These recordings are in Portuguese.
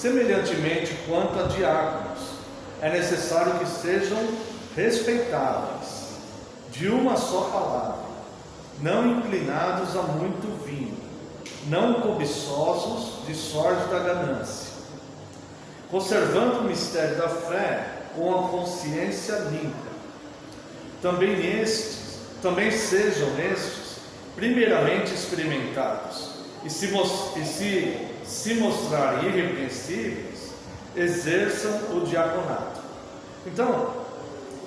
Semelhantemente, quanto a diáconos, é necessário que sejam respeitáveis, de uma só palavra, não inclinados a muito vinho, não cobiçosos de sorte da ganância, conservando o mistério da fé com a consciência limpa. Também sejam estes primeiramente experimentados, e se mostrarem irrepreensíveis, exerçam o diaconato. Então,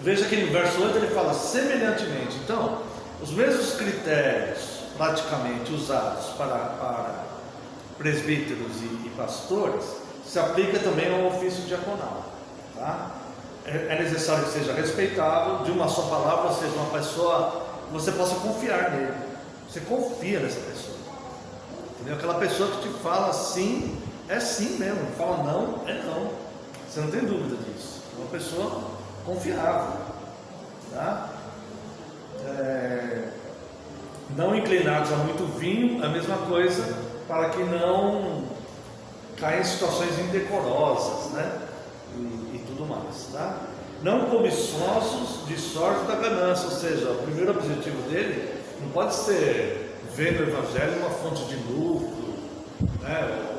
veja que no verso 8 ele fala semelhantemente. Então, os mesmos critérios praticamente usados para presbíteros e pastores se aplica também ao ofício diaconal, tá? É necessário que seja respeitável, de uma só palavra, ou seja, uma pessoa que você possa confiar nele. Você confia nessa pessoa, entendeu? Aquela pessoa que te fala sim, é sim mesmo, fala não, é não. Você não tem dúvida disso. É uma pessoa confiável, tá? Não inclinados a muito vinho, a mesma coisa, para que não caia em situações indecorosas, né? E tudo mais, tá? Não cobiçosos de sorte da ganância, ou seja, o primeiro objetivo dele não pode ser ver no Evangelho uma fonte de lucro, né?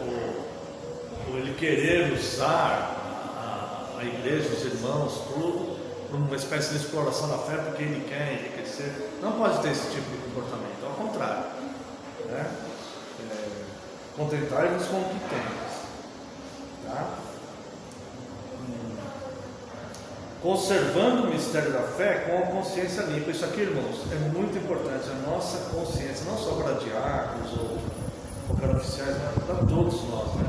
Ou ele querer usar a igreja, os irmãos, tudo, por uma espécie de exploração da fé, porque ele quer enriquecer. Não pode ter esse tipo de comportamento, ao contrário, né? Contentai-vos com o que tens, tá? Conservando o mistério da fé com a consciência limpa. Isso aqui, irmãos, é muito importante. A nossa consciência, não só para diáconos ou para oficiais, mas para todos nós, né?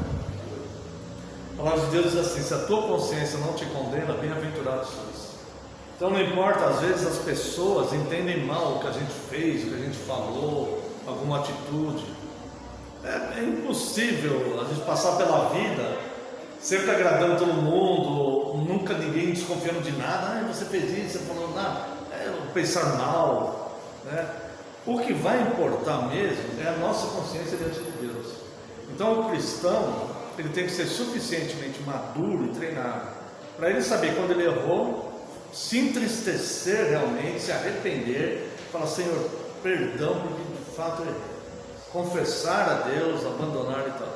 A palavra de Deus diz assim: se a tua consciência não te condena, bem-aventurado sois. Então não importa, às vezes as pessoas entendem mal o que a gente fez, o que a gente falou, alguma atitude. É impossível a gente passar pela vida sempre agradando todo mundo, nunca ninguém desconfiando de nada. Você fez isso, você falou nada, pensar mal, né? O que vai importar mesmo é a nossa consciência diante de Deus. Então o cristão, ele tem que ser suficientemente maduro e treinado para ele saber quando ele errou, se entristecer realmente, se arrepender, falar: Senhor, perdão porque de fato eu errei, confessar a Deus, abandonar e tal.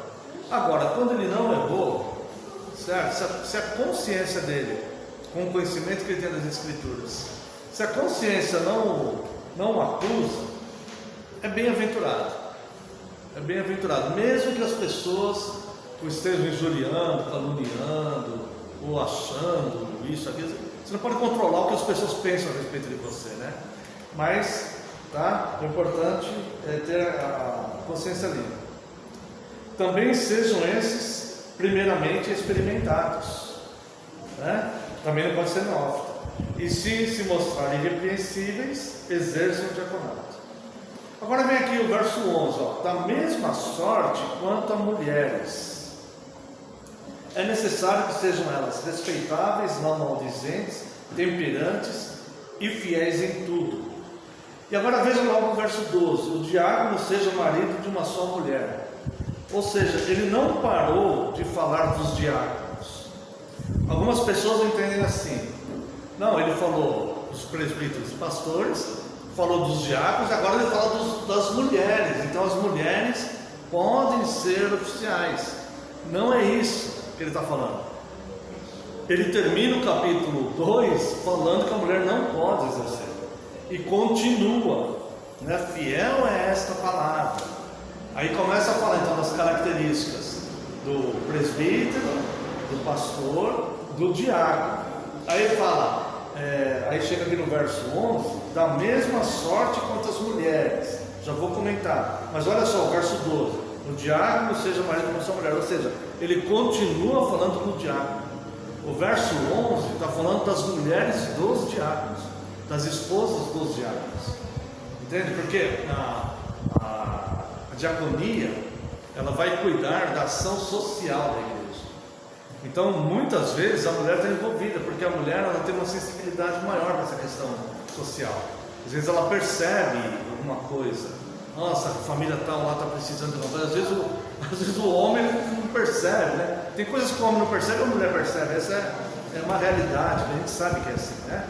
Agora, quando ele não errou, certo? Se a consciência dele, com o conhecimento que ele tem das Escrituras, se a consciência não acusa, é bem-aventurado. É bem-aventurado, mesmo que as pessoas o estejam injuriando, caluniando, ou achando isso, aquilo. Você não pode controlar o que as pessoas pensam a respeito de você, né? Mas, tá? O importante é ter a consciência limpa. Também sejam esses primeiramente experimentados, né? Também não pode ser neófito. E se mostrarem irrepreensíveis, exerçam o diaconato. Agora vem aqui o verso 11, ó. Da mesma sorte quanto a mulheres, é necessário que sejam elas respeitáveis, não maldizentes, temperantes e fiéis em tudo. E agora veja logo o verso 12: o diácono seja marido de uma só mulher. Ou seja, ele não parou de falar dos diáconos. Algumas pessoas entendem assim: não, ele falou dos presbíteros e pastores, falou dos diáconos, agora ele fala das mulheres. Então as mulheres podem ser oficiais. Não é isso que ele está falando. Ele termina o capítulo 2 falando que a mulher não pode exercer, e continua, né? Fiel é esta palavra. Aí começa a falar então das características do presbítero, do pastor, do diácono. Aí ele fala, aí chega aqui no verso 11: da mesma sorte quanto as mulheres. Já vou comentar, mas olha só o verso 12: o diácono seja marido de uma só mulher. Ou seja, ele continua falando do diácono. O verso 11 está falando das mulheres dos diáconos, das esposas dos diáconos. Entende? Porque a diaconia, ela vai cuidar da ação social da igreja. Então muitas vezes a mulher está envolvida, porque a mulher, ela tem uma sensibilidade maior nessa questão social. Às vezes ela percebe alguma coisa: nossa, a família tal lá está precisando de uma coisa. Às vezes Às vezes o homem não percebe, né? Tem coisas que o homem não percebe e a mulher percebe. Essa é uma realidade, a gente sabe que é assim, né?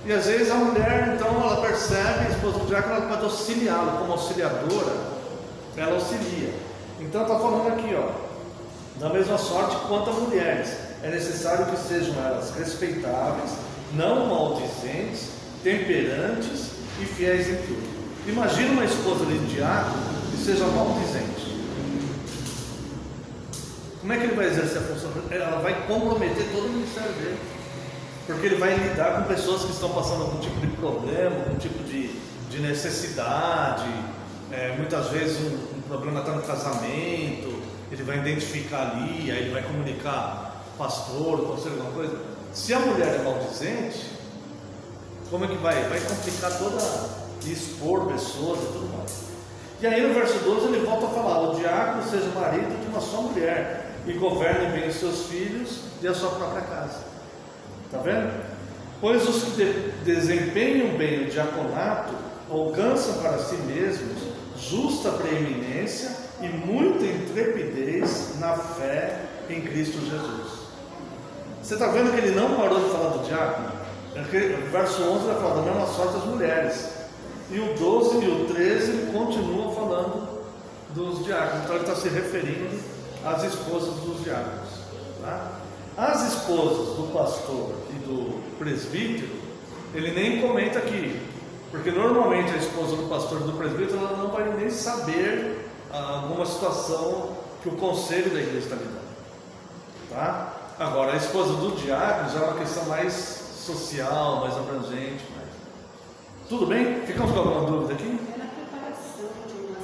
E às vezes a mulher, então, ela percebe, a esposa do diácono, ela pode auxiliá-lo, como auxiliadora, ela auxilia. Então está falando aqui, ó, da mesma sorte quanto as mulheres, é necessário que sejam elas respeitáveis, não maldizentes, temperantes e fiéis em tudo. Imagina uma esposa de diácono que seja maldizente. Como é que ele vai exercer a função? Ela vai comprometer todo o ministério dele, porque ele vai lidar com pessoas que estão passando algum tipo de problema, algum tipo de necessidade, muitas vezes um problema está no casamento, ele vai identificar ali, aí ele vai comunicar pastor, conselho, alguma coisa. Se a mulher é maldizente, como é que vai? Vai complicar toda, e expor pessoas e tudo mais. E aí no verso 12 ele volta a falar: o diácono seja marido de uma só mulher, e governe bem os seus filhos e a sua própria casa. Está vendo? Pois os que desempenham bem o diaconato alcançam para si mesmos justa preeminência e muita intrepidez na fé em Cristo Jesus. Você está vendo que ele não parou de falar do diácono? O verso 11 vai falar da mesma sorte as mulheres, e o 12 e o 13 ele continua falando dos diáconos. Então ele está se referindo às esposas dos diáconos, tá? As esposas do pastor e do presbítero ele nem comenta aqui, porque normalmente a esposa do pastor e do presbítero ela não vai nem saber alguma situação que o conselho da igreja está lidando, tá? Agora a esposa do diácono já é uma questão mais social, mais abrangente, tudo bem? Ficamos com alguma dúvida aqui?